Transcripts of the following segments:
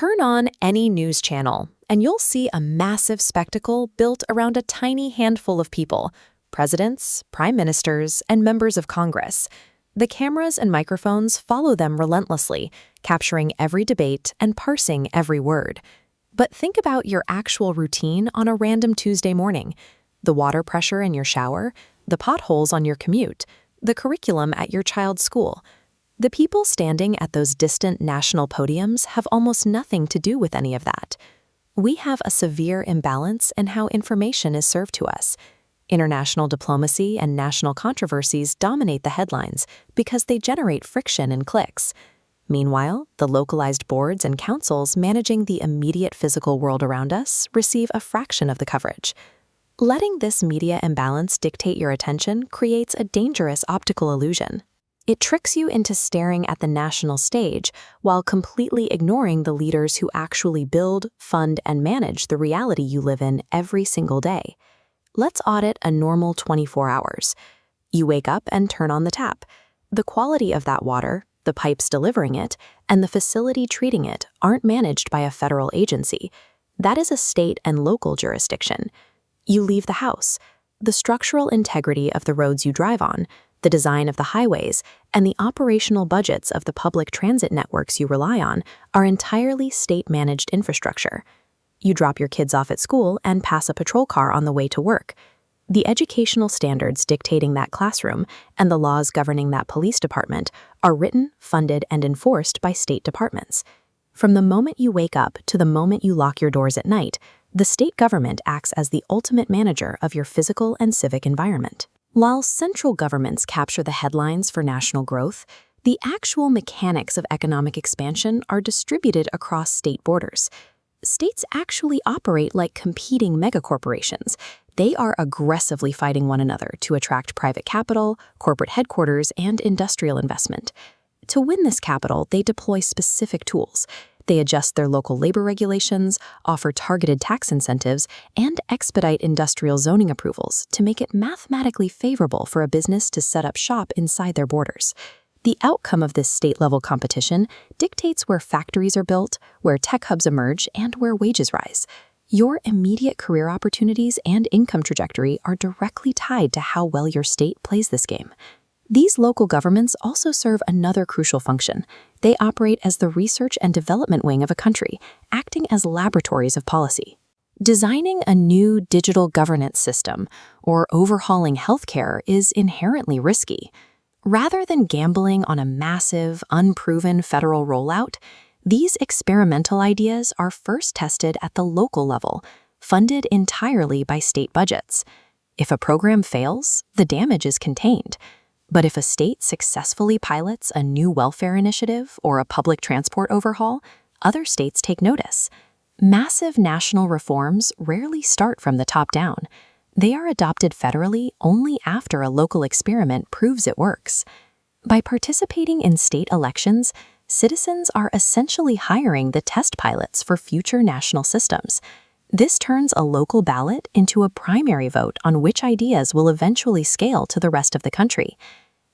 Turn on any news channel, and you'll see a massive spectacle built around a tiny handful of people: presidents, prime ministers, and members of Congress. The cameras and microphones follow them relentlessly, capturing every debate and parsing every word. But think about your actual routine on a random Tuesday morning: the water pressure in your shower, the potholes on your commute, the curriculum at your child's school. The people standing at those distant national podiums have almost nothing to do with any of that. We have a severe imbalance in how information is served to us. International diplomacy and national controversies dominate the headlines because they generate friction and clicks. Meanwhile, the localized boards and councils managing the immediate physical world around us receive a fraction of the coverage. Letting this media imbalance dictate your attention creates a dangerous optical illusion. It tricks you into staring at the national stage while completely ignoring the leaders who actually build, fund, and manage the reality you live in every single day. Let's audit a normal 24 hours. You wake up and turn on the tap. The quality of that water, the pipes delivering it, and the facility treating it aren't managed by a federal agency. That is a state and local jurisdiction. You leave the house. The structural integrity of the roads you drive on, the design of the highways, and the operational budgets of the public transit networks you rely on are entirely state-managed infrastructure. You drop your kids off at school and pass a patrol car on the way to work. The educational standards dictating that classroom and the laws governing that police department are written, funded, and enforced by state departments. From the moment you wake up to the moment you lock your doors at night, the state government acts as the ultimate manager of your physical and civic environment. While central governments capture the headlines for national growth, the actual mechanics of economic expansion are distributed across state borders. States actually operate like competing megacorporations. They are aggressively fighting one another to attract private capital, corporate headquarters, and industrial investment. To win this capital, they deploy specific tools. They adjust their local labor regulations, offer targeted tax incentives, and expedite industrial zoning approvals to make it mathematically favorable for a business to set up shop inside their borders. The outcome of this state-level competition dictates where factories are built, where tech hubs emerge, and where wages rise. Your immediate career opportunities and income trajectory are directly tied to how well your state plays this game. These local governments also serve another crucial function. They operate as the research and development wing of a country, acting as laboratories of policy. Designing a new digital governance system or overhauling healthcare is inherently risky. Rather than gambling on a massive, unproven federal rollout, these experimental ideas are first tested at the local level, funded entirely by state budgets. If a program fails, the damage is contained. But if a state successfully pilots a new welfare initiative or a public transport overhaul, other states take notice. Massive national reforms rarely start from the top down. They are adopted federally only after a local experiment proves it works. By participating in state elections, citizens are essentially hiring the test pilots for future national systems. This turns a local ballot into a primary vote on which ideas will eventually scale to the rest of the country.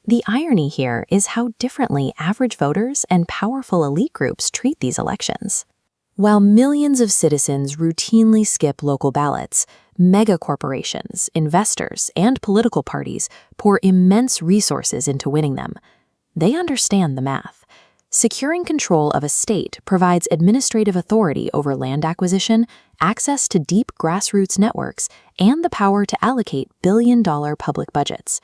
The irony here is how differently average voters and powerful elite groups treat these elections. While millions of citizens routinely skip local ballots, megacorporations, investors, and political parties pour immense resources into winning them. They understand the math. Securing control of a state provides administrative authority over land acquisition, access to deep grassroots networks, and the power to allocate billion-dollar public budgets.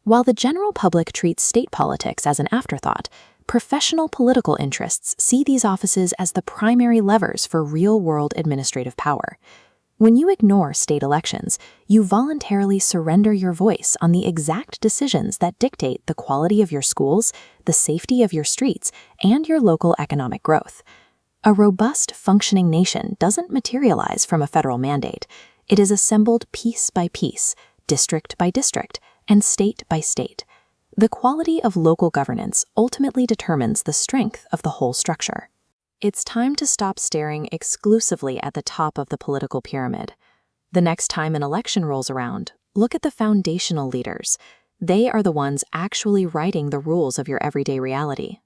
While the general public treats state politics as an afterthought, professional political interests see these offices as the primary levers for real-world administrative power. When you ignore state elections, you voluntarily surrender your voice on the exact decisions that dictate the quality of your schools, the safety of your streets, and your local economic growth. A robust, functioning nation doesn't materialize from a federal mandate. It is assembled piece by piece, district by district, and state by state. The quality of local governance ultimately determines the strength of the whole structure. It's time to stop staring exclusively at the top of the political pyramid. The next time an election rolls around, look at the foundational leaders. They are the ones actually writing the rules of your everyday reality.